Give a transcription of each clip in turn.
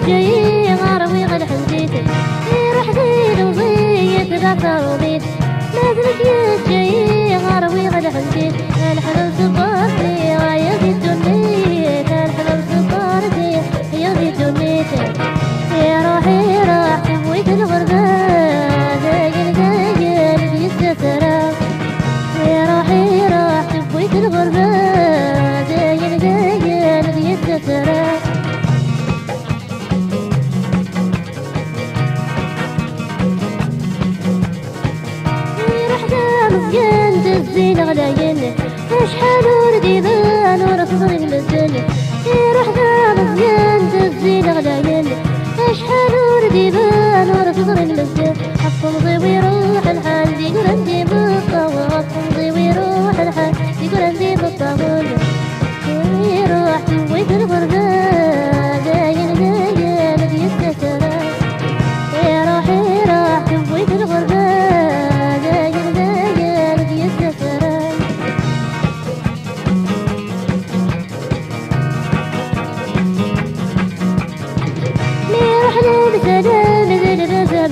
جاي غاروي غد حمديتي يروح زين وزيت ذاك وبيت نازلك جاي غاروي غد حمديتي الحلم سبارتي يا ذي الدنيا الحلم سبارتي يا ذي الدنيا يا روحي راح تبويت الغربة دايل دايل بيستسرى يا روحي راح تبويت الغربة دايل دايل بيستسرى مزيان الزين غلاين اشحال وردي بان ورفض المزن يروح ذا مزيان الزين غلاين اشحال وردي بان ورفض المزن حفظي ويروح الحال يقول عندي بالطاول حفظي ويروح الحال يقول عندي بالطاول يروح ويد الغربة داين داين بيستسرى يا روحي راح ويد الغربة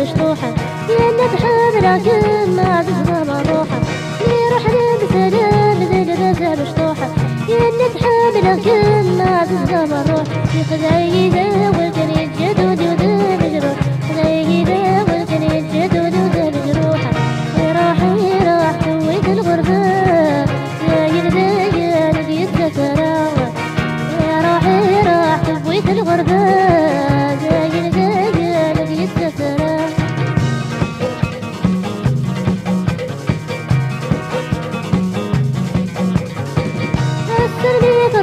مشطوحة يا نبحة لكن ما تسمى مروحة يروح بسلام ذي لباسة مشطوحة يا نبحة لكن ما تسمى مروحة يخذي ذا والجنين جدود وذا مجروح خذي ذا والجنين جدود وذا مجروحة يروح تويت الغربة يا يلذا يا نبي السكرة يا راح تويت الغربة يا يلذا يا نبي السكرة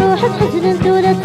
روح بحزن تولد